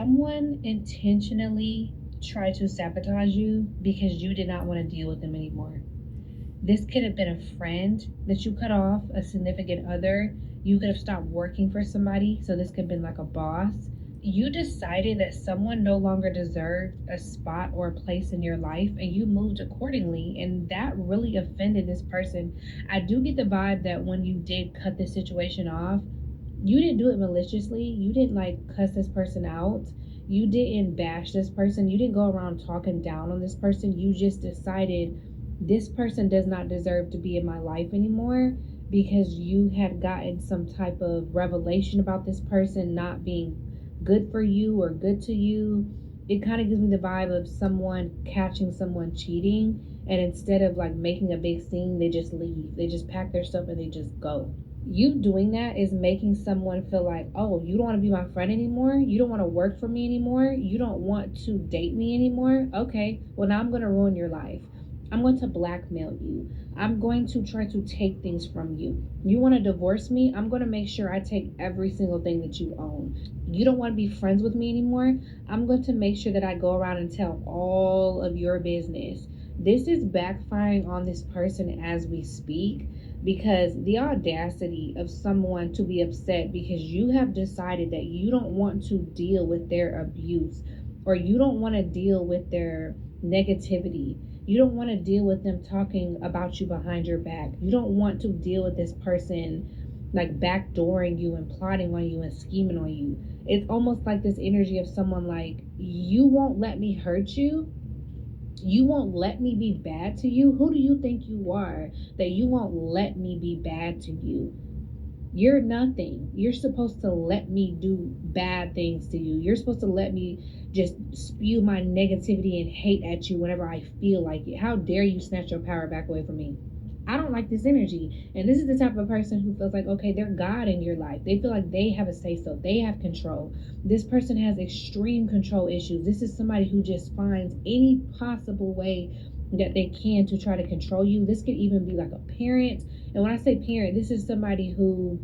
someone intentionally tried to sabotage you because you did not want to deal with them anymore. This could have been a friend that you cut off, a significant other. You could have stopped working for somebody. So this could have been like a boss. You decided that someone no longer deserved a spot or a place in your life and you moved accordingly. And that really offended this person. I do get the vibe that when you did cut this situation off, you didn't do it maliciously. You didn't like cuss this person out. You didn't bash this person. You didn't go around talking down on this person. You just decided this person does not deserve to be in my life anymore because you had gotten some type of revelation about this person not being good for you or good to you. It kind of gives me the vibe of someone catching someone cheating, and instead of like making a big scene, they just leave. They just pack their stuff and they just go. You doing that is making someone feel like, oh, you don't want to be my friend anymore. You don't want to work for me anymore. You don't want to date me anymore. Okay, well, now I'm going to ruin your life. I'm going to blackmail you. I'm going to try to take things from you. You want to divorce me? I'm going to make sure I take every single thing that you own. You don't want to be friends with me anymore? I'm going to make sure that I go around and tell all of your business. This is backfiring on this person as we speak, because the audacity of someone to be upset because you have decided that you don't want to deal with their abuse, or you don't want to deal with their negativity. You don't want to deal with them talking about you behind your back. You don't want to deal with this person like backdooring you and plotting on you and scheming on you. It's almost like this energy of someone like, you won't let me hurt you. You won't let me be bad to you. Who do you think you are that you won't let me be bad to you? You're nothing. You're supposed to let me do bad things to you. You're supposed to let me just spew my negativity and hate at you whenever I feel like it. How dare you snatch your power back away from me? I don't like this energy. And this is the type of person who feels like, okay, they're God in your life. They feel like they have a say so. They have control. This person has extreme control issues. This is somebody who just finds any possible way that they can to try to control you. This could even be like a parent. And when I say parent, this is somebody who,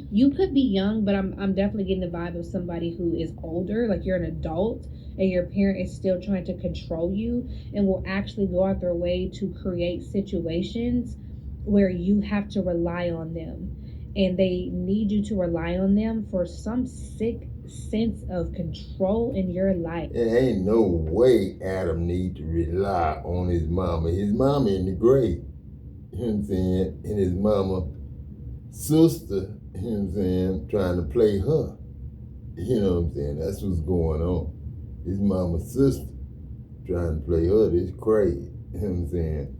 you could be young, but I'm definitely getting the vibe of somebody who is older, like you're an adult and your parent is still trying to control you and will actually go out their way to create situations where you have to rely on them, and they need you to rely on them for some sick sense of control in your life. It ain't no way Adam need to rely on his mama. His mama in the grave, you know what I'm saying? And his mama sister, you know what I'm saying, trying to play her. You know what I'm saying? That's what's going on. His mama's sister trying to play her, this Craig, you know what I'm saying?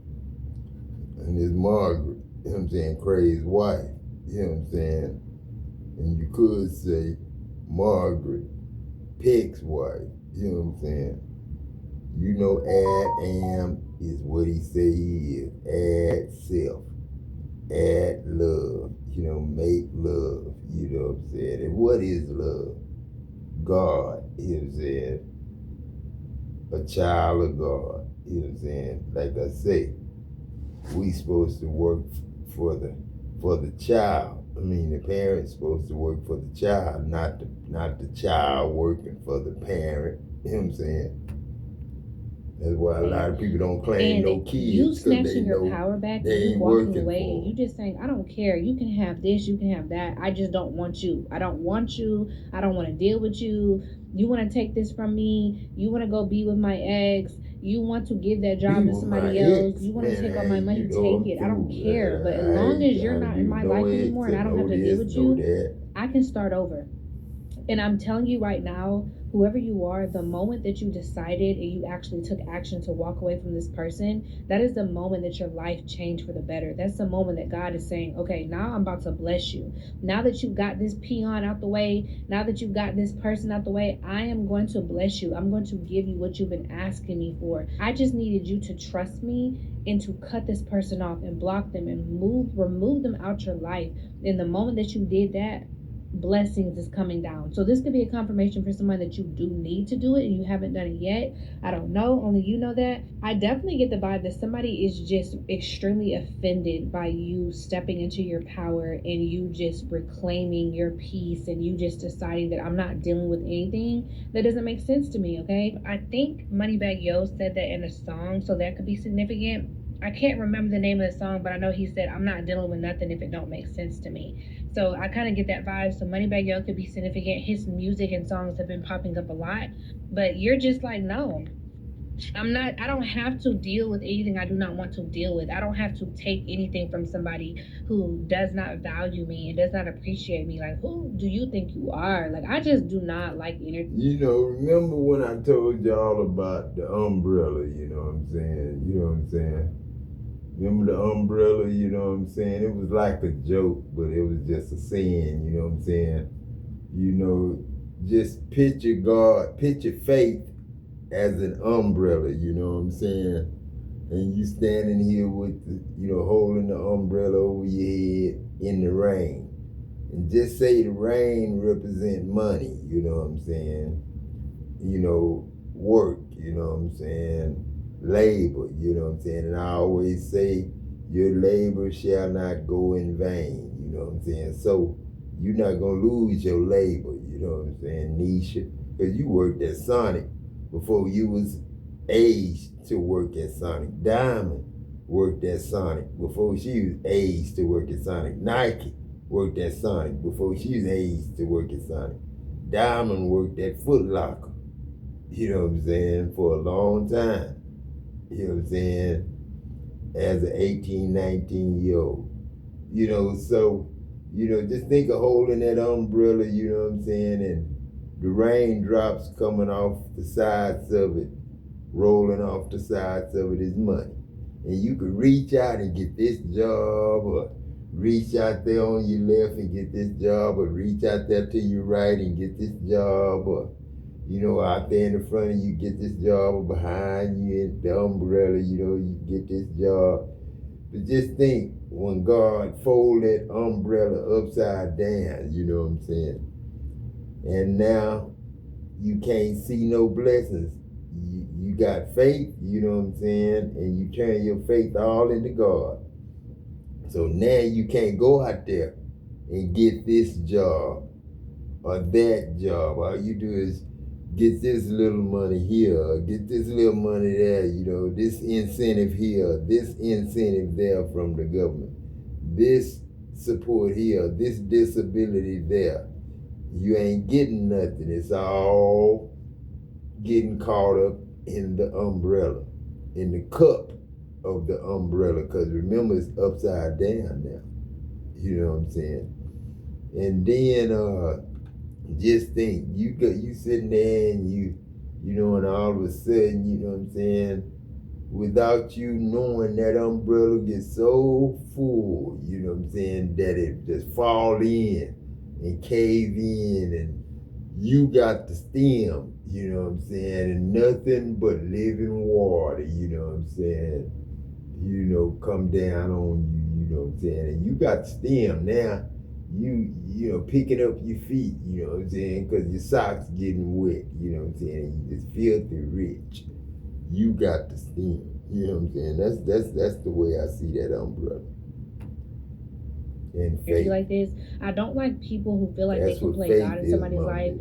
And his Margaret, you know what I'm saying, Craig's wife, you know what I'm saying? And you could say Margaret, Peck's wife, you know what I'm saying? You know, add is what he say he is. Add self, add love, you know, make love, you know what I'm saying? And what is love? God, you know what I'm saying? A child of God, you know what I'm saying? Like I say, we supposed to work for the child. I mean, the parent's supposed to work for the child, not the child working for the parent. You know what I'm saying? That's why a lot of people don't claim And no kids. you snatching your power back, they and you ain't walking working away, for and you just saying, I don't care. You can have this, you can have that. I just don't want you. I don't want you. I don't want to deal with you. You want to take this from me. You want to go be with my ex. You want to give that job to somebody else. You want to take all my money, take it. I don't care. But as long as you're not in my life anymore and I don't have to deal with you, I can start over. And I'm telling you right now, whoever you are, the moment that you decided and you actually took action to walk away from this person, that is the moment that your life changed for the better. That's the moment that God is saying, okay, now I'm about to bless you. Now that you got this peon out the way, now that you got this person out the way, I am going to bless you. I'm going to give you what you've been asking me for. I just needed you to trust me and to cut this person off and block them and remove them out your life. In the moment that you did that, blessings is coming down. So this could be a confirmation for someone that you do need to do it and you haven't done it yet. I don't know. Only you know that. I definitely get the vibe that somebody is just extremely offended by you stepping into your power and you just reclaiming your peace and you just deciding that I'm not dealing with anything that doesn't make sense to me, okay? I think Moneybagg Yo said that in a song, so that could be significant. I can't remember the name of the song, but I know he said, I'm not dealing with nothing if it don't make sense to me. So I kind of get that vibe. So Moneybagg Yo could be significant. His music and songs have been popping up a lot, but you're just like, no, I don't have to deal with anything I do not want to deal with. I don't have to take anything from somebody who does not value me and does not appreciate me. Like, who do you think you are? Like, I just do not like energy. You know, remember when I told y'all about the umbrella, you know what I'm saying? You know what I'm saying? Remember the umbrella, you know what I'm saying? It was like a joke, but it was just a saying, you know what I'm saying? You know, just picture God, picture faith as an umbrella, you know what I'm saying? And you standing here with the, you know, holding the umbrella over your head in the rain. And just say the rain represent money, you know what I'm saying? You know, work, you know what I'm saying? Labor, you know what I'm saying? And I always say, your labor shall not go in vain, you know what I'm saying? So you're not gonna lose your labor, you know what I'm saying, Nisha? Because you worked at Sonic before you was aged to work at Sonic. Diamond worked at Sonic before she was aged to work at Sonic. Nike worked at Sonic before she was aged to work at Sonic. Diamond worked at Foot Locker, you know what I'm saying, for a long time. You know what I'm saying? As an 18, 19-year-old. You know, so, you know, just think of holding that umbrella, you know what I'm saying, and the raindrops coming off the sides of it, rolling off the sides of it is money. And you could reach out and get this job, or reach out there on your left and get this job, or reach out there to your right and get this job, or, you know, out there in the front of you get this job, or behind you in the umbrella, you know, you get this job. But just think, when God fold that umbrella upside down, you know what I'm saying? And now you can't see no blessings. You got faith, you know what I'm saying? And you turn your faith all into God. So now you can't go out there and get this job or that job. All you do is get this little money here, get this little money there, you know, this incentive here, this incentive there from the government, this support here, this disability there. You ain't getting nothing. It's all getting caught up in the umbrella, in the cup of the umbrella, because remember, it's upside down now. You know what I'm saying? And then just think, you sitting there and you know, and all of a sudden, you know what I'm saying, without you knowing, that umbrella gets so full, you know what I'm saying, that it just fall in and cave in, and you got the stem, you know what I'm saying, and nothing but living water, you know what I'm saying, you know, come down on you, you know what I'm saying, and you got the stem now. You know, picking up your feet, you know what I'm saying, because your socks getting wet, you know what I'm saying, and you just filthy rich. You got the stem, you know what I'm saying. That's the way I see that umbrella. And faith. Like this, I don't like people who feel like That's they can play God in somebody's life.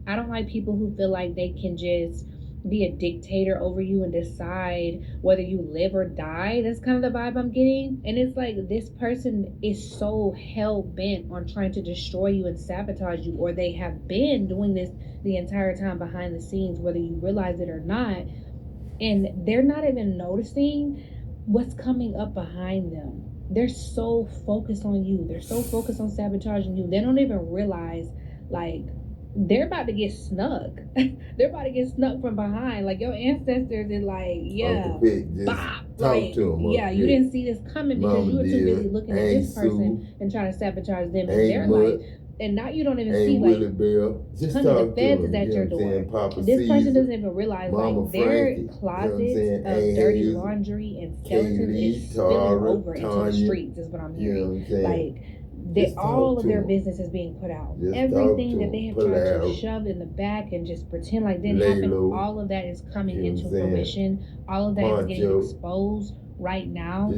I don't like people who feel like they can just be a dictator over you and decide whether you live or die. That's kind of the vibe I'm getting. And it's like, this person is so hell-bent on trying to destroy you and sabotage you, or they have been doing this the entire time behind the scenes, whether you realize it or not. And they're not even noticing what's coming up behind them. They're so focused on you. They're so focused on sabotaging you. They don't even realize, like, they're about to get snuck. They're about to get snuck from behind. Like, your ancestors is like, yeah, bop. Talk to them. Yeah, you didn't see this coming because you were too busy looking at this person and trying to sabotage them in their life. And now you don't even see, like, the feds is at your door. This person doesn't even realize, like, their closets of dirty laundry and skeletons is spilling over into the streets, is what I'm hearing. Like, all of their business is being put out. Everything that they have tried to shove in the back and just pretend like didn't happen, all of that is coming into fruition. All of that is getting exposed right now.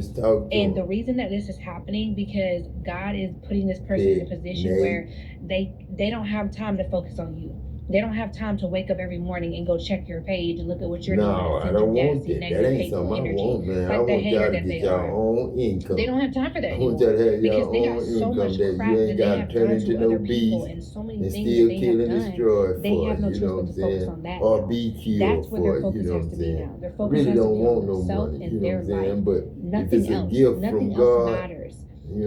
And the reason that this is happening, because God is putting this person in a position where they don't have time to focus on you. They don't have time to wake up every morning and go check your page and look at what you're doing. I don't want that. That ain't something I want, man. I want y'all to get your own income. They don't have time for that anymore. I want y'all to have your own income that you ain't got to turn into no beast and so many things still that kill and destroy they have no choice but to focus on that. Or be killed. That's what their focus has to be now. Their focus has to be on themselves and their life. But nothing else. Nothing else matters.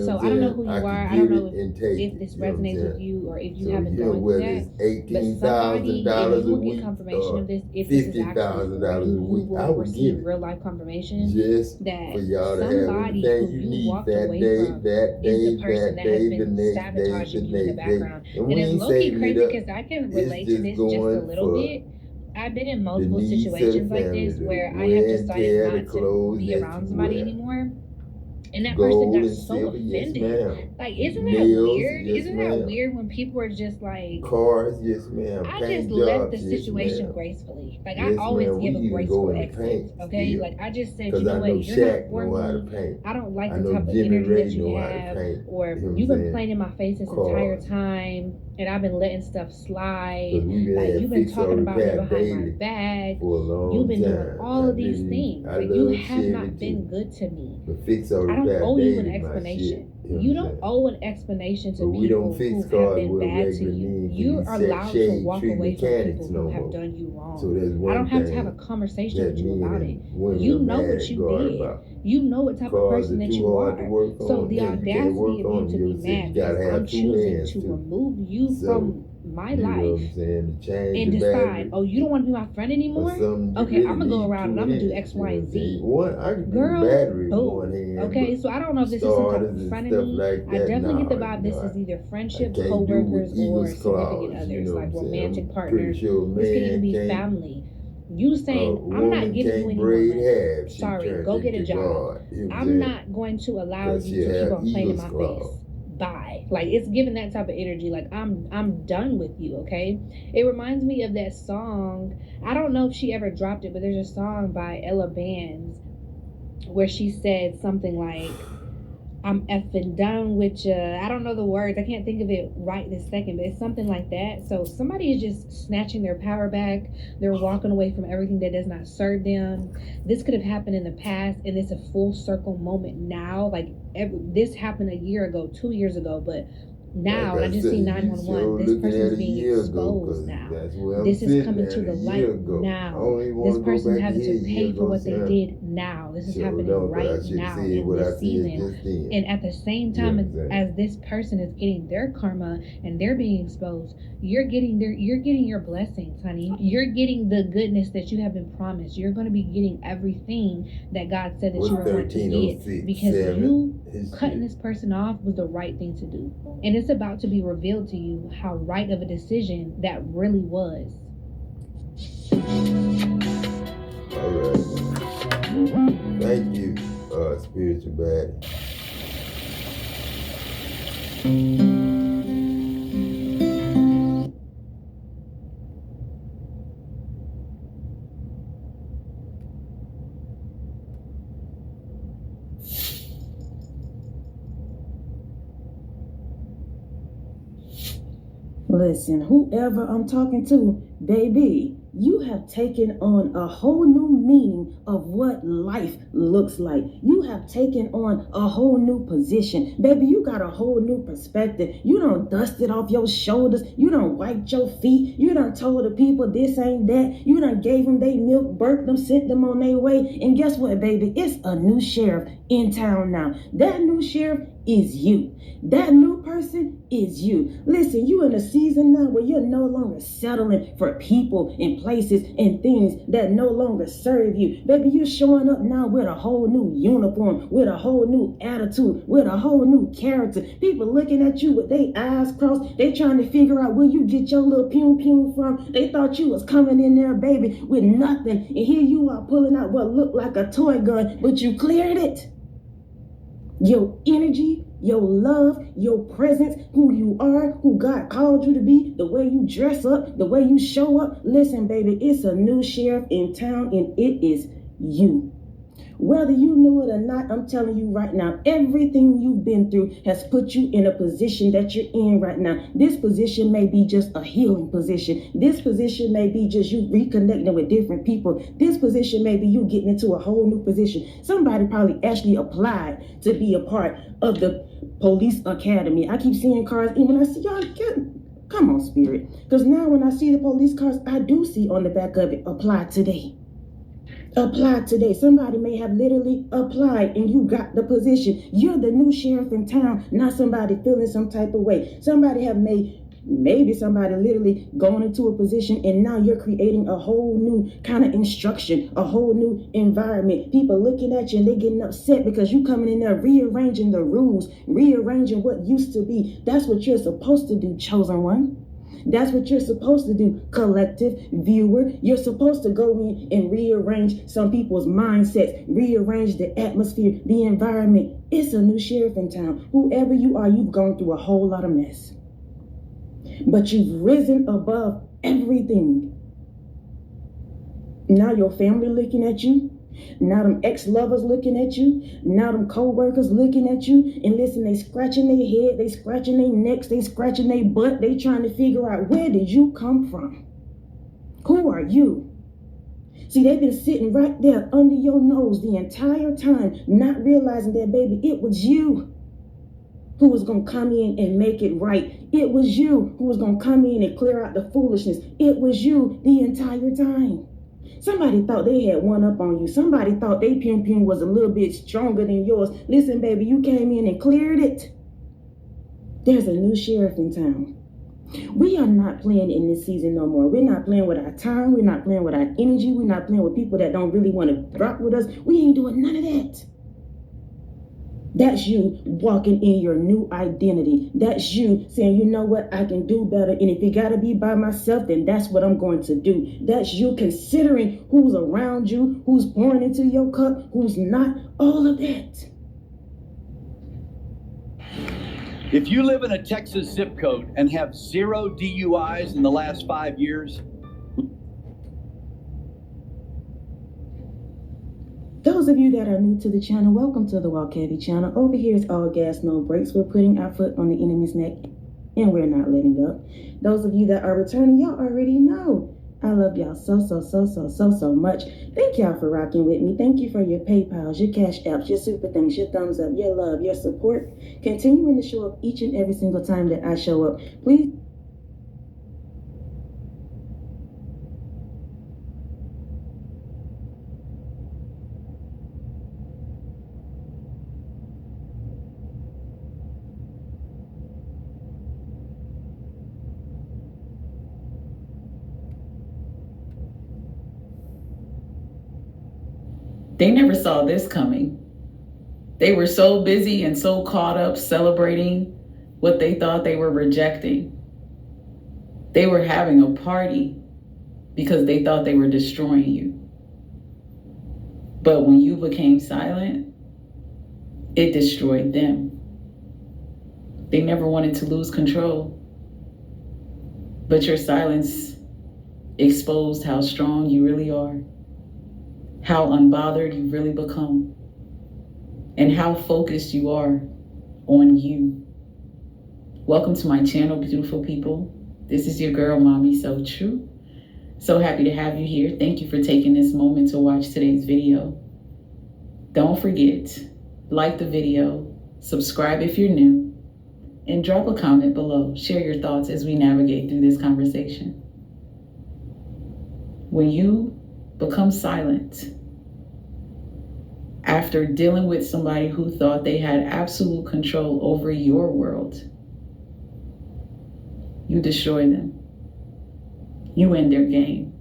So I don't know who you are. I don't know if this resonates with you or if you haven't gone through that. But somebody, if you will get confirmation of this, if this is actually you will receive real life confirmation that somebody who you walked away from is the person that has been sabotaging you in the background. And it's low-key crazy because I can relate to this just a little bit. I've been in multiple situations like this where I have decided not to be around somebody anymore. And that person got so offended. Like, isn't that weird? Isn't that weird when people are just like, cars, yes ma'am. I just left the situation gracefully. Like, I always give a graceful exit. Okay? Like, I just said, you know what, you're not for me. I don't like the type of energy that you have. Or you've been playing in my face this entire time. And I've been letting stuff slide. Like, you've been talking about me behind my back. You've been doing all of these things. Like, you have not been good to me. I don't owe you an explanation. You don't owe an explanation to people who have been bad to you. You are allowed to walk away from people who have done you wrong. I don't have to have a conversation with you about it. You know what you did. You know what type of person that you are. So the audacity of you to be mad because I'm choosing to remove you from my life and decide, oh, you don't want to be my friend anymore? Okay, I'm going to go around and I'm going to do X, Y, and Z. Girl, boom. Okay, so I don't know if this is some type of frenemy. I definitely get the vibe this is either friendships, co-workers, or significant others, like romantic partners. This could even be family. You saying, I'm not giving you any more money. Sorry, go get a job. I'm not going to allow you to keep on playing in my face. Bye. Like, it's giving that type of energy. Like, I'm done with you, okay? It reminds me of that song. I don't know if she ever dropped it, but there's a song by Ella Bands where she said something like, I'm effing done with you. I don't know the words. I can't think of it right this second, but it's something like that. So somebody is just snatching their power back. They're walking away from everything that does not serve them. This could have happened in the past, and it's a full circle moment now. Like, this happened a year ago, 2 years ago, but now, I just see 911. This person is being exposed now. This is coming to the light now. This person is having to pay for what they did now. This is happening right now in this season. And at the same time as this person is getting their karma and they're being exposed, you're getting your blessings, honey. You're getting the goodness that you have been promised. You're going to be getting everything that God said that you were going to get, because you cutting this person off was the right thing to do. And it's about to be revealed to you how right of a decision that really was. All right. Thank you, spiritual baddie. Listen, whoever I'm talking to, baby, you have taken on a whole new meaning of what life looks like. You have taken on a whole new position. Baby, you got a whole new perspective. You done dusted off your shoulders. You done wiped your feet. You done told the people this ain't that. You done gave them they milk, burped them, sent them on their way. And guess what, baby? It's a new sheriff in town now. That new sheriff is you. That new person is you. Listen, you in a season now where you're no longer settling for people and places and things that no longer serve you. Baby, you're showing up now with a whole new uniform, with a whole new attitude, with a whole new character. People looking at you with their eyes crossed. They trying to figure out where you get your little pew from. They thought you was coming in there, baby, with nothing. And here you are pulling out what looked like a toy gun, but you cleared it. Your energy, your love, your presence, who you are, who God called you to be, the way you dress up, the way you show up. Listen, baby, it's a new sheriff in town, and it is you. Whether you knew it or not, I'm telling you right now, everything you've been through has put you in a position that you're in right now. This position may be just a healing position. This position may be just you reconnecting with different people. This position may be you getting into a whole new position. Somebody probably actually applied to be a part of the police academy. I keep seeing cars, and when I see y'all, come on, Spirit. Because now when I see the police cars, I do see on the back of it, apply today. Apply today. Somebody may have literally applied and you got the position. You're the new sheriff in town, not somebody feeling some type of way. Somebody have maybe somebody literally going into a position and now you're creating a whole new kind of instruction, a whole new environment. People looking at you and they getting upset because you coming in there rearranging the rules, rearranging what used to be. That's what you're supposed to do, chosen one. That's what you're supposed to do, collective viewer. You're supposed to go in and rearrange some people's mindsets, rearrange the atmosphere, the environment. It's a new sheriff in town. Whoever you are, you've gone through a whole lot of mess. But you've risen above everything. Now your family looking at you. Now them ex-lovers looking at you. Now them co-workers looking at you. And listen, they scratching their head, they scratching their necks, they scratching their butt. They trying to figure out, where did you come from? Who are you? See, they've been sitting right there under your nose the entire time, not realizing that, baby, it was you who was going to come in and make it right. It was you who was going to come in and clear out the foolishness. It was you the entire time. Somebody thought they had one up on you. Somebody thought their pium was a little bit stronger than yours. Listen, baby, you came in and cleared it. There's a new sheriff in town. We are not playing in this season no more. We're not playing with our time. We're not playing with our energy. We're not playing with people that don't really want to rock with us. We ain't doing none of that. That's you walking in your new identity. That's you saying, you know what, I can do better. And if it got to be by myself, then that's what I'm going to do. That's you considering who's around you, who's pouring into your cup, who's not, all of that. If you live in a Texas zip code and have 0 DUIs in the last 5 years, those of you that are new to the channel, welcome to the Walk Heavy channel. Over here is all gas, no brakes. We're putting our foot on the enemy's neck and we're not letting up. Those of you that are returning, y'all already know. I love y'all so much. Thank y'all for rocking with me. Thank you for your PayPals, your Cash Apps, your super things, your thumbs up, your love, your support. Continuing to show up each and every single time that I show up. Please. They never saw this coming. They were so busy and so caught up celebrating what they thought they were rejecting. They were having a party because they thought they were destroying you. But when you became silent, it destroyed them. They never wanted to lose control. But your silence exposed how strong you really are, how unbothered you've really become, and how focused you are on you. Welcome to my channel, beautiful people. This is your girl, Mommy So True. So happy to have you here. Thank you for taking this moment to watch today's video. Don't forget, like the video, subscribe if you're new, and drop a comment below. Share your thoughts as we navigate through this conversation. When you become silent after dealing with somebody who thought they had absolute control over your world, you destroy them. You end their game.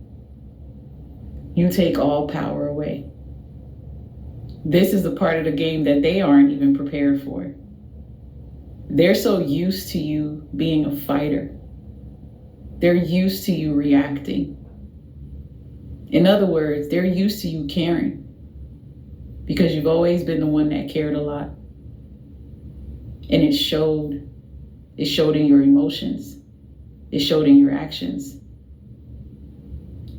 You take all power away. This is a part of the game that they aren't even prepared for. They're so used to you being a fighter. They're used to you reacting. In other words, they're used to you caring because you've always been the one that cared a lot. And it showed in your emotions. It showed in your actions.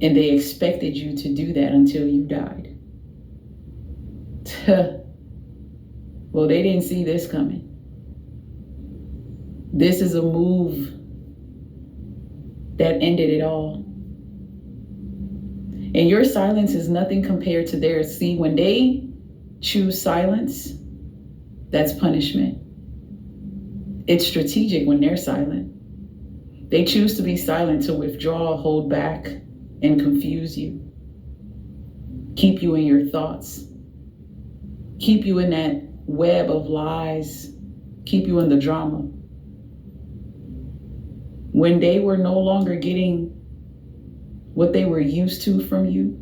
And they expected you to do that until you died. Well, they didn't see this coming. This is a move that ended it all. And your silence is nothing compared to theirs. See, when they choose silence, that's punishment. It's strategic when they're silent. They choose to be silent to withdraw, hold back, and confuse you. Keep you in your thoughts. Keep you in that web of lies. Keep you in the drama. When they were no longer getting what they were used to from you,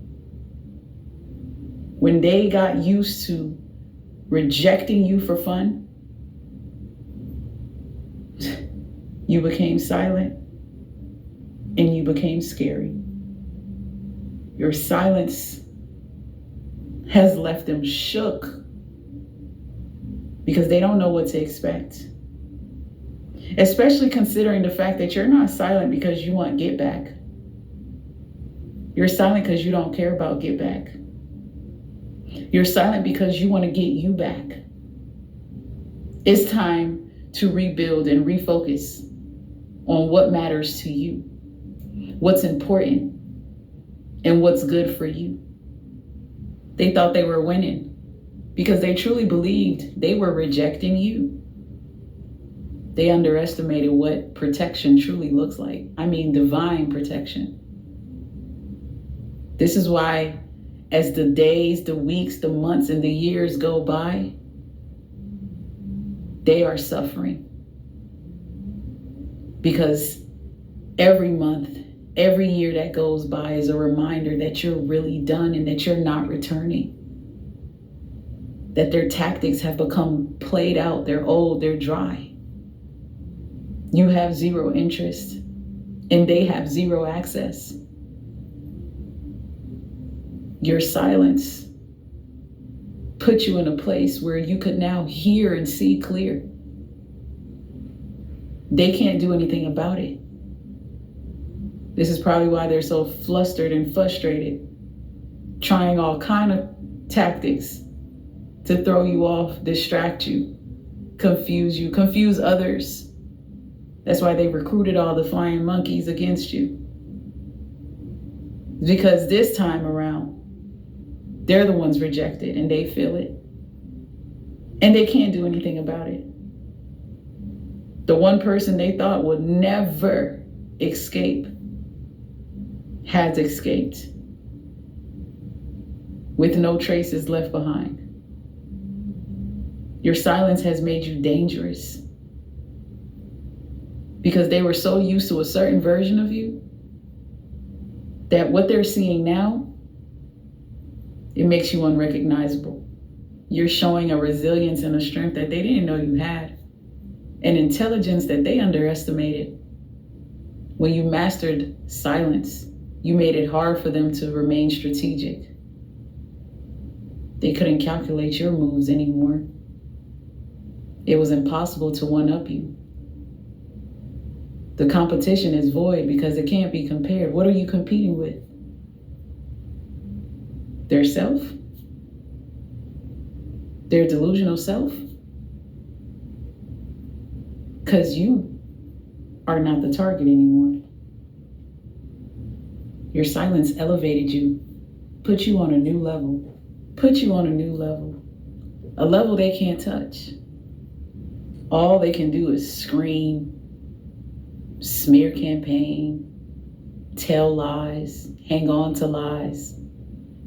when they got used to rejecting you for fun, you became silent and you became scary. Your silence has left them shook because they don't know what to expect. Especially considering the fact that you're not silent because you want get back. You're silent because you don't care about get back. You're silent because you want to get you back. It's time to rebuild and refocus on what matters to you, what's important, and what's good for you. They thought they were winning because they truly believed they were rejecting you. They underestimated what protection truly looks like. I mean, divine protection. This is why, as the days, the weeks, the months, and the years go by, they are suffering. Because every month, every year that goes by is a reminder that you're really done and that you're not returning. That their tactics have become played out, they're old, they're dry. You have zero interest and they have zero access. Your silence put you in a place where you could now hear and see clear. They can't do anything about it. This is probably why they're so flustered and frustrated, trying all kind of tactics to throw you off, distract you, confuse others. That's why they recruited all the flying monkeys against you. Because this time around, they're the ones rejected and they feel it. And they can't do anything about it. The one person they thought would never escape has escaped with no traces left behind. Your silence has made you dangerous because they were so used to a certain version of you that what they're seeing now, it makes you unrecognizable. You're showing a resilience and a strength that they didn't know you had, an intelligence that they underestimated. When you mastered silence, you made it hard for them to remain strategic. They couldn't calculate your moves anymore. It was impossible to one-up you. The competition is void because it can't be compared. What are you competing with? Their self? Their delusional self? Because you are not the target anymore. Your silence elevated you, put you on a new level, a level they can't touch. All they can do is scream, smear campaign, tell lies, hang on to lies,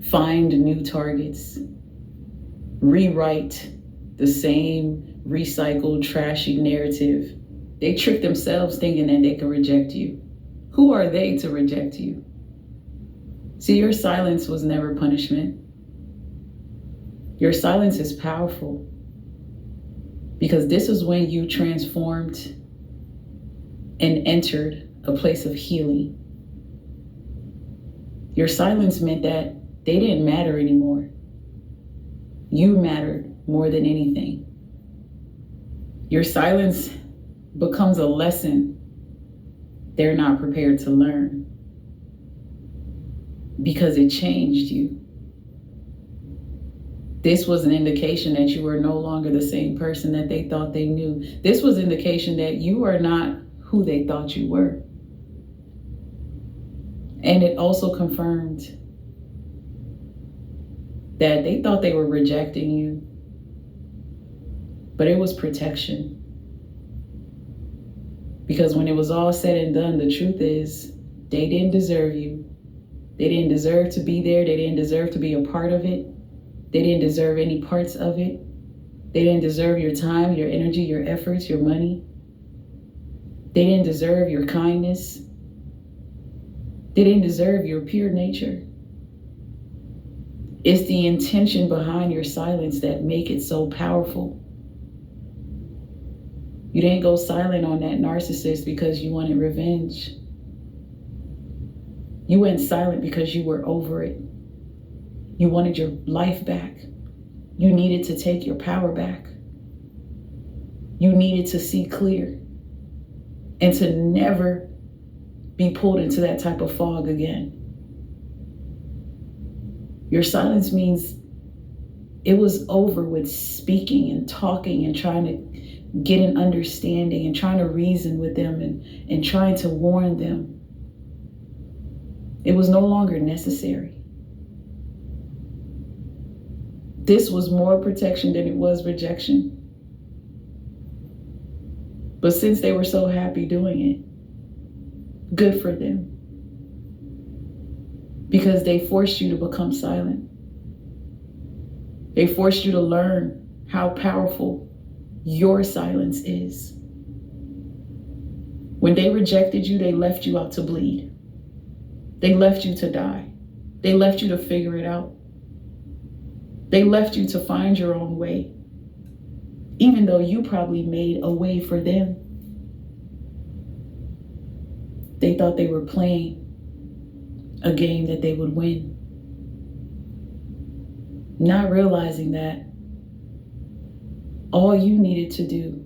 find new targets, rewrite the same recycled, trashy narrative. They trick themselves thinking that they can reject you. Who are they to reject you? See, your silence was never punishment. Your silence is powerful because this is when you transformed and entered a place of healing. Your silence meant that they didn't matter anymore. You mattered more than anything. Your silence becomes a lesson they're not prepared to learn because it changed you. This was an indication that you were no longer the same person that they thought they knew. This was indication that you are not who they thought you were. And it also confirmed that they thought they were rejecting you, but it was protection. Because when it was all said and done, the truth is they didn't deserve you. They didn't deserve to be there. They didn't deserve to be a part of it. They didn't deserve any parts of it. They didn't deserve your time, your energy, your efforts, your money. They didn't deserve your kindness. They didn't deserve your pure nature. It's the intention behind your silence that make it so powerful. You didn't go silent on that narcissist because you wanted revenge. You went silent because you were over it. You wanted your life back. You needed to take your power back. You needed to see clear and to never be pulled into that type of fog again. Your silence means it was over with speaking and talking and trying to get an understanding and trying to reason with them and trying to warn them. It was no longer necessary. This was more protection than it was rejection. But since they were so happy doing it, good for them. Because they forced you to become silent. They forced you to learn how powerful your silence is. When they rejected you, they left you out to bleed. They left you to die. They left you to figure it out. They left you to find your own way, even though you probably made a way for them. They thought they were playing a game that they would win, not realizing that all you needed to do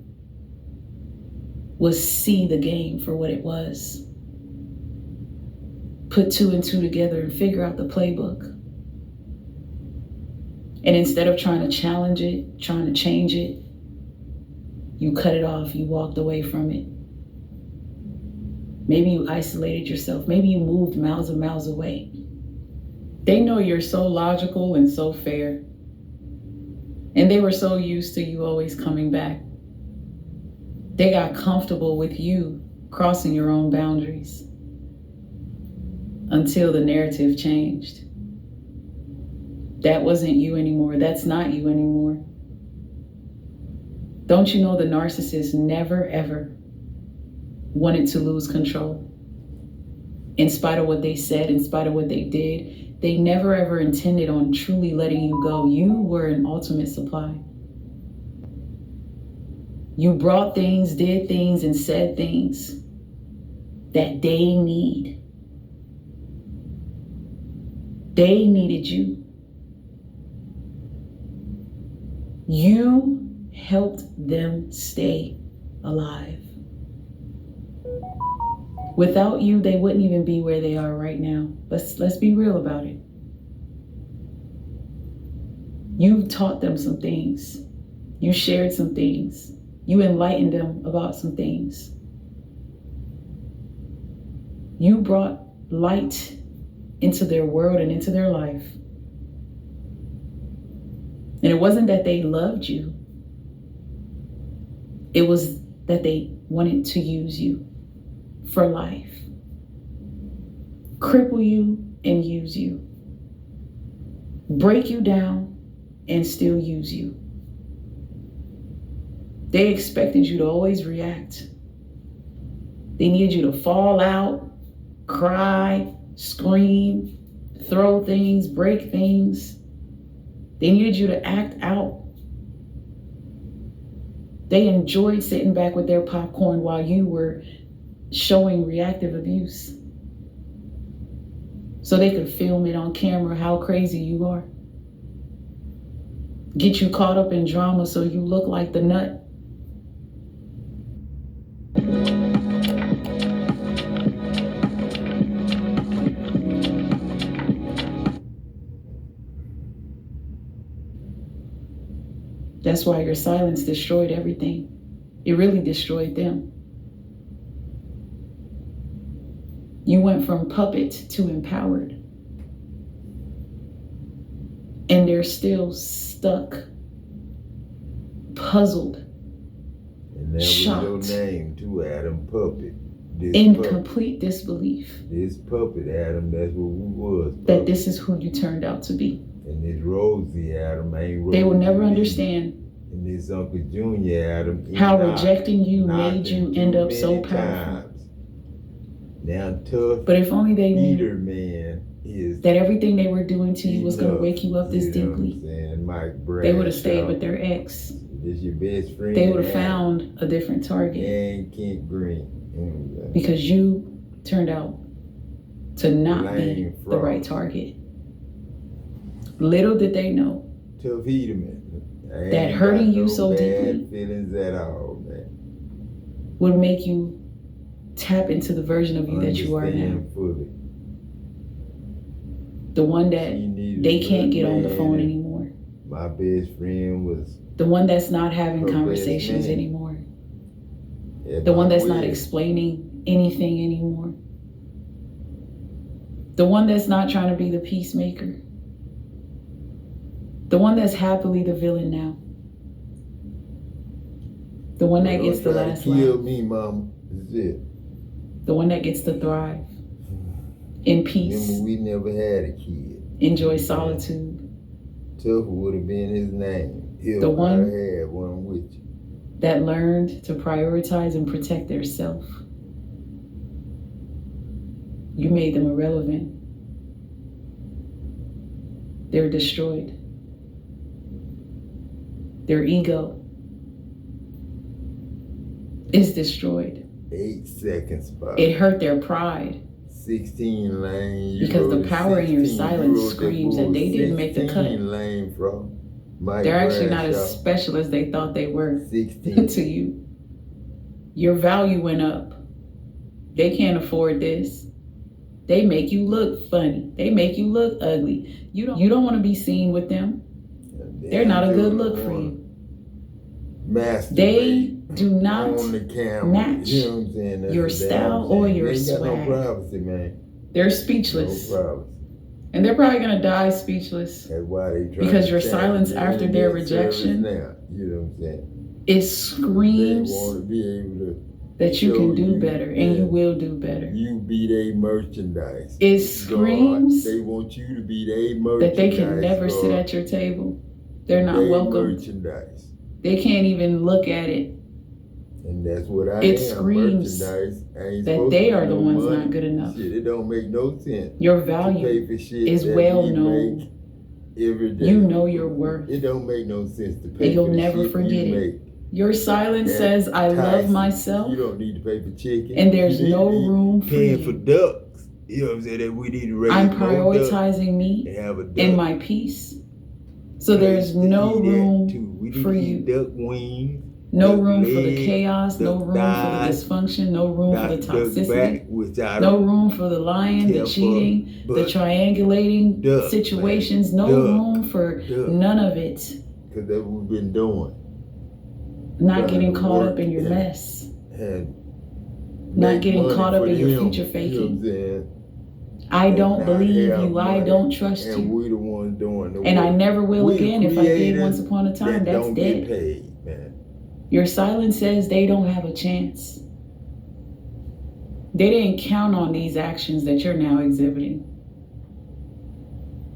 was see the game for what it was. Put 2 and 2 together and figure out the playbook. And instead of trying to challenge it, trying to change it, you cut it off, you walked away from it. Maybe you isolated yourself. Maybe you moved miles and miles away. They know you're so logical and so fair. And they were so used to you always coming back. They got comfortable with you crossing your own boundaries until the narrative changed. That wasn't you anymore. That's not you anymore. Don't you know the narcissist never, ever wanted to lose control? In spite of what they said, in spite of what they did, they never, ever intended on truly letting you go. You were an ultimate supply. You brought things, did things, and said things that they need. They needed you. You helped them stay alive. Without you, they wouldn't even be where they are right now. Let's be real about it. You taught them some things. You shared some things. You enlightened them about some things. You brought light into their world and into their life. And it wasn't that they loved you. It was that they wanted to use you for life. Cripple you and use you. Break you down and still use you. They expected you to always react. They needed you to fall out, cry, scream, throw things, break things. They needed you to act out. They enjoyed sitting back with their popcorn while you were showing reactive abuse, so they could film it on camera how crazy you are. Get you caught up in drama so you look like the nut. That's why your silence destroyed everything. It really destroyed them. You went from puppet to empowered. And they're still stuck, puzzled, And that shocked, was your name too, Adam, puppet. This in puppet. complete disbelief This puppet, Adam, that's what we was. that Puppet. this is who you turned out to be. And this Rosie, Adam, ain't Rosie. They will never Lee. understand And this Uncle Junior, Adam. he how knocked- rejecting you knocked made you him end too up so many powerful. times. Now tough But if only they knew eater man is that everything they were doing to you was going to enough, wake you up this you know what I'm deeply, saying? Mike Bradshaw, they would have stayed with their ex. This your best friend. They would have Adam, found a different target and Kent Green. You know what I'm saying? because you turned out to not be Lame the fraud. right target. Little did they know Tough eater man. I ain't that hurting got you no so bad deeply feelings at all, man. would make you tap into the version of you that you are now. Understand fully. The one that She needed they a can't good get on the man, phone and anymore. My best friend was The one that's not having Her best conversations man. anymore. at The my one that's not wedding. explaining anything anymore. The one that's not trying to be the peacemaker. The one that's happily the villain now. The one that Don't gets the try to last kill laugh. me, mama. That's it. The one that gets to thrive in peace. Remember, we never had a kid. Enjoy solitude. Tough would have been his name. He'll The one- have one with you. That learned to prioritize and protect their self. You made them irrelevant. They're destroyed. Their ego is destroyed. 8 seconds, Bob. It hurt their pride 16 lane. You because the wrote power in your 16. You silence wrote screams that bull they didn't make the cut. 16 lane from Mike They're actually not as Bradshaw. special as they thought they were 16. to you. Your value went up. They can't afford this. They make you look funny. They make you look ugly. You don't want to be seen with them. They're not a good look for you. Masturbate They do not on the camera. match You know what I'm saying? That's your the damn style shame. or your They ain't got swag. no privacy, man. They're speechless. No privacy. And they're probably going to die speechless That's why they try because to your change silence it. after They their get service rejection, now. You know what I'm saying? it They screams want to be able to that you show can do you better and you that will do better. you be their merchandise. It God, screams they want you to be their merchandise. that they can never sit God. at your table. They're not They welcome. merchandise. They can't even look at it. And that's what I It am. screams merchandise. I ain't that supposed they to are get the no ones money. not good enough. Shit, it don't make no sense. Your To value pay for shit is that well we known. make every day. You know your worth. It don't make no sense to pay And you'll for the never shit forget you it. make. Your silence Yeah, says, I love Tyson, myself, You don't need to pay for chicken. and there's You no need to be room for paying for you. ducks. You know what I'm saying? That we need to raise I'm more ducks prioritizing me and have a duck. and my peace. So there's place to no eat at, room too. We need for to you. eat duck wings. No duck room for the legs, chaos, no duck room for the thighs, dysfunction, no room for the duck toxicity, back, which I no don't room for the lying, care the for, cheating, the but triangulating duck, situations, man. no Duck. room for Duck. none of it. because that's what we've been doing. Not Trying getting to caught work up in your and- mess. And Not make getting money caught up for in your them, future You know faking. what I'm saying? I don't not believe have you. I money, don't trust And you. we the ones doing the And I work. never will We the again if I did creators once upon a time. that That's don't dead. get paid, man. Your silence says they don't have a chance. They didn't count on these actions that you're now exhibiting.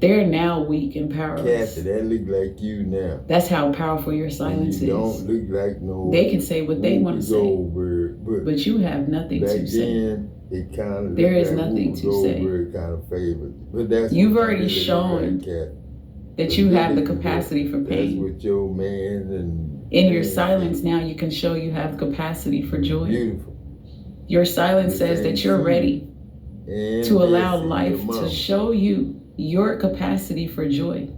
They're now weak and powerless. Kathy, that look like you now. That's how powerful your And silence you is. don't look like no They can say what they want to Whoopi say, Goldberg, but but you have nothing back to say. then, it kind of There is like nothing Whoopi to say. Goldberg kind of favored. But that's You've what already really look shown like, Kathy. That you have the That's capacity for That's pain. what your man and In your and- silence now, you can show you have capacity for joy. Beautiful. Your silence says that you're ready And to allow Bessie, life your to mama. show you your capacity for joy.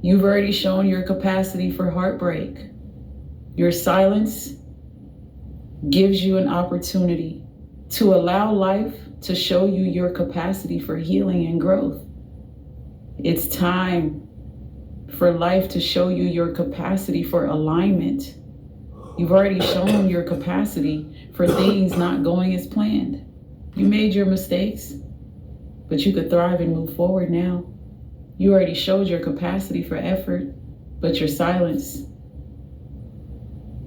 You've already shown your capacity for heartbreak. Your silence gives you an opportunity to allow life to show you your capacity for healing and growth. It's time for life to show you your capacity for alignment. You've already shown your capacity for things not going as planned. You made your mistakes, but you could thrive and move forward now. You already showed your capacity for effort, but your silence,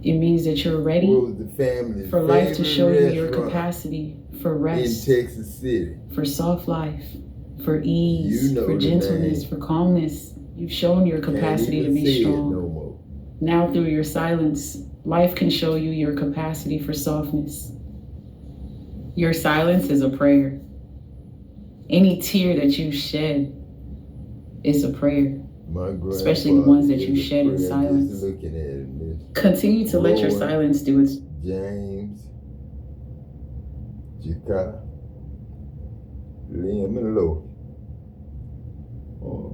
it means that you're ready What was the family's for life to show you your restaurant capacity for in rest, Texas City? for soft life, for ease, You know for the gentleness, name. for calmness. You've shown your capacity to Can't even be say it strong. no more. Now through your silence, life can show you your capacity for softness. Your silence is a prayer. Any tear that you shed is a prayer. My Especially the ones that grandfather you is a shed in prayer silence. Just looking at it, Miss Continue to let your Lord. silence do its James, Jaka, Liam, and Lo. Oh.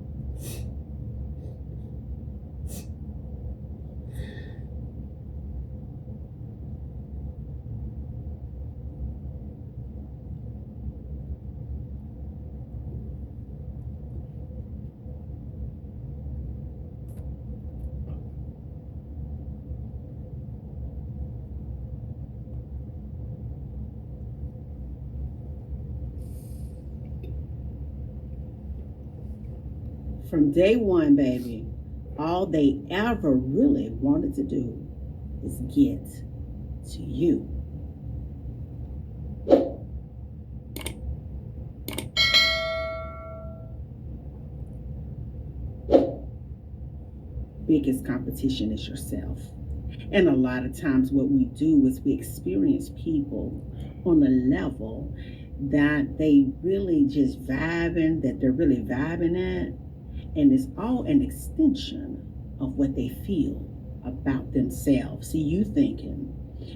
From day one, baby, all they ever really wanted to do is get to you. Biggest competition is yourself. And a lot of times what we do is we experience people on a level that they really just vibing, that they're really vibing at. And it's all an extension of what they feel about themselves. See, you thinking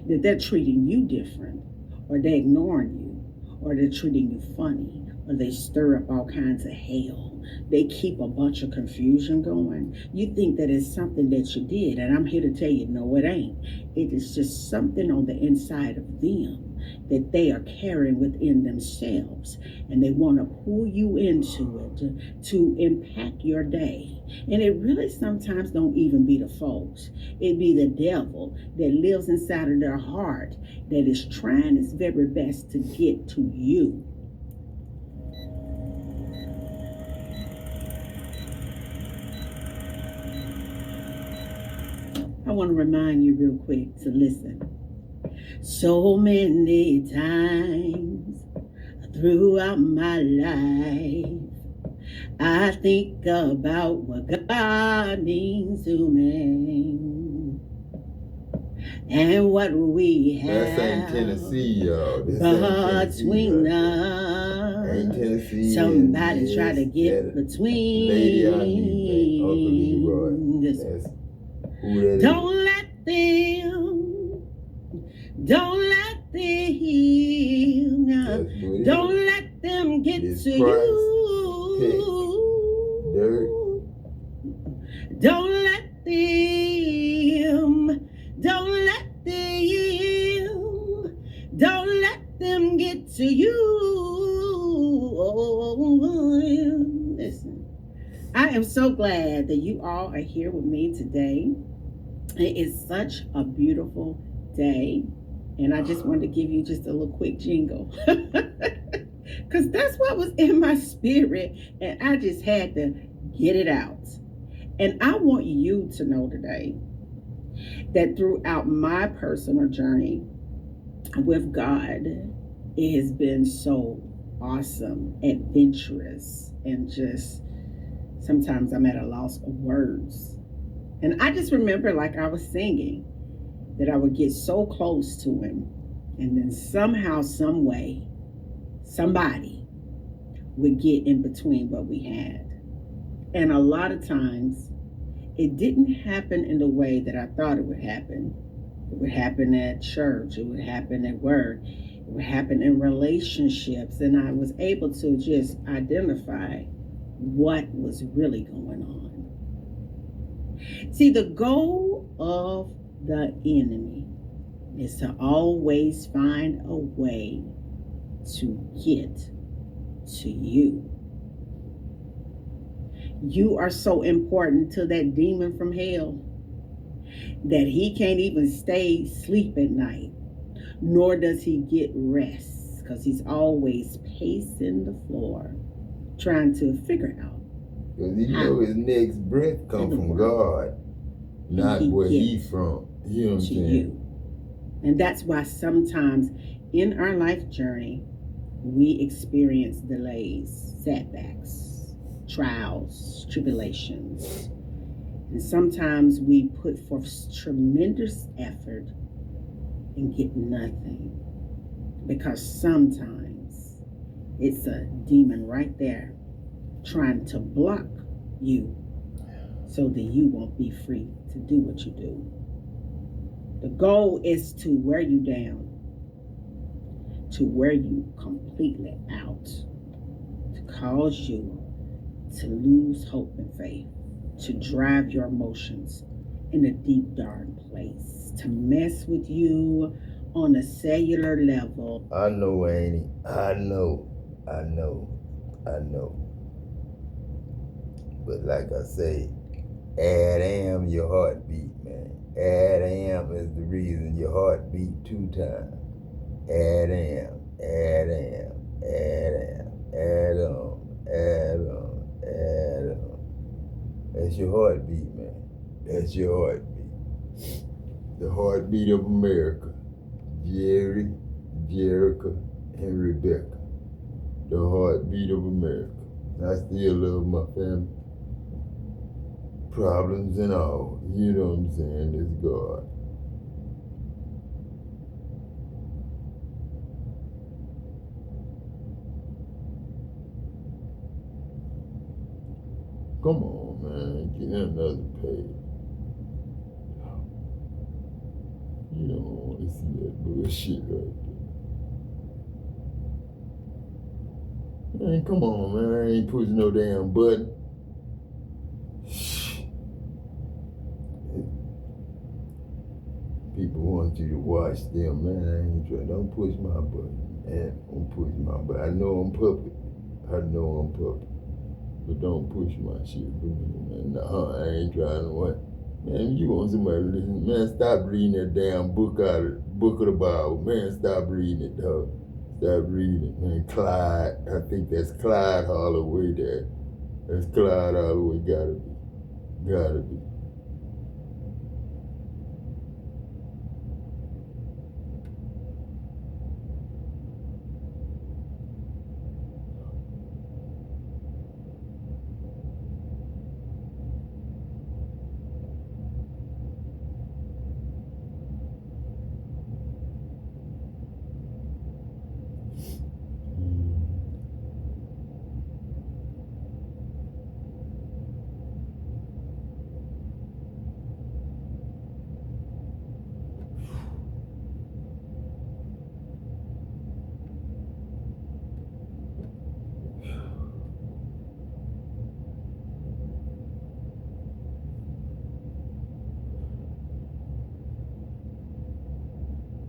that they're treating you different, or they're ignoring you, or they're treating you funny, or they stir up all kinds of hell. They keep a bunch of confusion going. You think that it's something that you did, and I'm here to tell you, no, it ain't. It is just something on the inside of them that they are carrying within themselves, and they want to pull you into it to impact your day. And it really sometimes don't even be the folks. It be the devil that lives inside of their heart that is trying its very best to get to you. I want to remind you real quick to listen. So many times throughout my life, I think about what God means to me and what we That's ain't have Tennessee, y'all. This ain't Tennessee. between Right? Ain't us. Tennessee. Somebody and try to yes, get that between. lady I knew, Uncle Leroy. This- That's who that is. Don't let them, That's who it don't is. let them get It's to Christ you. Dirt. Don't let them get to you. Listen, I am so glad that you all are here with me today. It is such a beautiful day, and I just wanted to give you just a little quick jingle because that's what was in my spirit, and I just had to get it out. And I want you to know today that throughout my personal journey with God, it has been so awesome, adventurous, and just sometimes I'm at a loss of words. And I just remember, like I was singing, that I would get so close to him, and then somehow, some way, somebody would get in between what we had. And a lot of times, it didn't happen in the way that I thought it would happen. It would happen at church, it would happen at work, it would happen in relationships, and I was able to just identify what was really going on. See, the goal of the enemy is to always find a way to get to you. You are so important to that demon from hell that he can't even sleep at night, nor does he get rest, because he's always pacing the floor, trying to figure out. Because he know his next breath come from God, not where he's from. You know what I'm saying? You. And that's why sometimes in our life journey, we experience delays, setbacks, trials, tribulations. And sometimes we put forth tremendous effort and get nothing. Because sometimes it's a demon right there trying to block you so that you won't be free to do what you do. The goal is to wear you down, to wear you completely out, to cause you to lose hope and faith, to drive your emotions in a deep, dark place, to mess with you on a cellular level. I know, Annie. I know. But like I say, Adam, your heartbeat, man. Adam is the reason your heart beat 2 times. Adam. That's your heartbeat, man. That's your heartbeat. The heartbeat of America. Jerry, Jerica, and Rebecca. The heartbeat of America. I still love my family. Problems and all. You know what I'm saying? It's God. Come on, man. Get another page. You don't want to see that bullshit right there. Man, come on, man. I ain't pushing no damn button. People want you to watch them, man. I ain't trying. Don't push my button, man. Don't push my button. I know I'm puppet. But don't push my shit for me, man. Nah, I ain't trying to what. Man, you want somebody to listen. Man, stop reading that damn book of the Bible. Man, stop reading it, dog. Stop reading it, man. Clyde, I think that's Clyde Holloway there. That's Clyde Holloway, gotta be.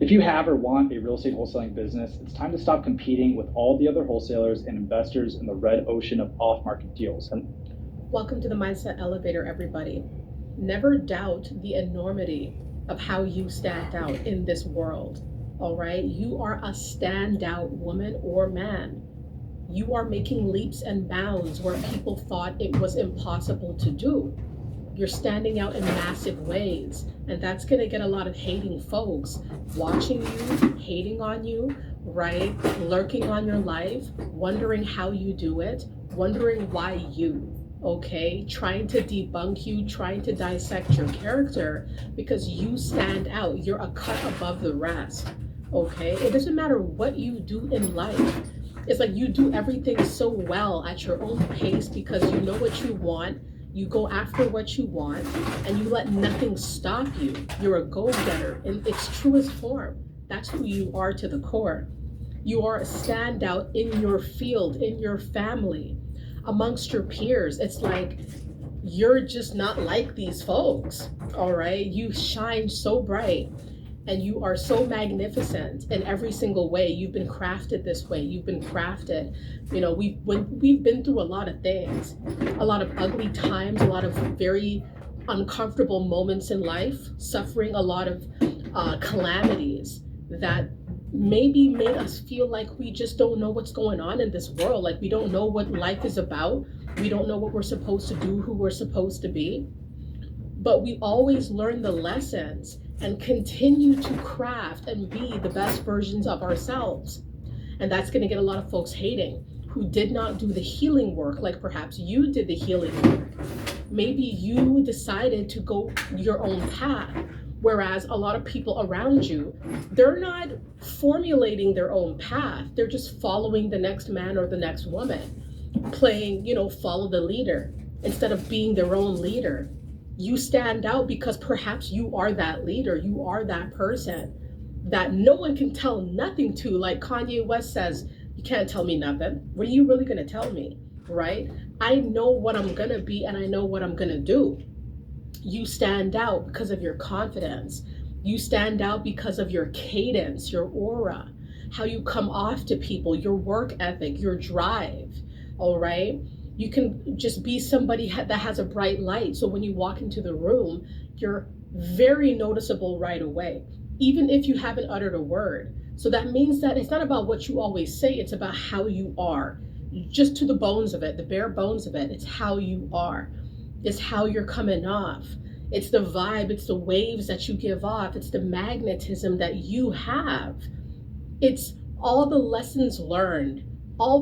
If you have or want a real estate wholesaling business, it's time to stop competing with all the other wholesalers and investors in the red ocean of off-market deals. Welcome to the Mindset Elevator, everybody. Never doubt the enormity of how you stand out in this world, all right? You are a standout woman or man. You are making leaps and bounds where people thought it was impossible to do. You're standing out in massive ways, and that's gonna get a lot of hating folks watching you, hating on you, right? Lurking on your life, wondering how you do it, wondering why you, okay? Trying to debunk you, trying to dissect your character because you stand out. You're a cut above the rest, okay? It doesn't matter what you do in life. It's like you do everything so well at your own pace because you know what you want. You go after what you want and you let nothing stop you. You're a go-getter in its truest form. That's who you are to the core. You are a standout in your field, in your family, amongst your peers. It's like you're just not like these folks, all right? You shine so bright and you are so magnificent in every single way. You've been crafted this way. You've been crafted. You know, we've been through a lot of things, a lot of ugly times, a lot of very uncomfortable moments in life, suffering a lot of calamities that maybe made us feel like we just don't know what's going on in this world. Like we don't know what life is about. We don't know what we're supposed to do, who we're supposed to be. But we always learn the lessons and continue to craft and be the best versions of ourselves. And that's going to get a lot of folks hating who did not do the healing work like perhaps you did the healing work. Maybe you decided to go your own path, whereas a lot of people around you, they're not formulating their own path. They're just following the next man or the next woman, playing, you know, follow the leader instead of being their own leader. You stand out because perhaps you are that leader. You are that person that no one can tell nothing to. Like Kanye West says, you can't tell me nothing. What are you really going to tell me, right? I know what I'm going to be and I know what I'm going to do. You stand out because of your confidence. You stand out because of your cadence, your aura, how you come off to people, your work ethic, your drive, all right? You can just be somebody that has a bright light. So when you walk into the room, you're very noticeable right away, even if you haven't uttered a word. So that means that it's not about what you always say, it's about how you are. Just to the bones of it, the bare bones of it, it's how you are. It's how you're coming off. It's the vibe, it's the waves that you give off. It's the magnetism that you have. It's all the lessons learned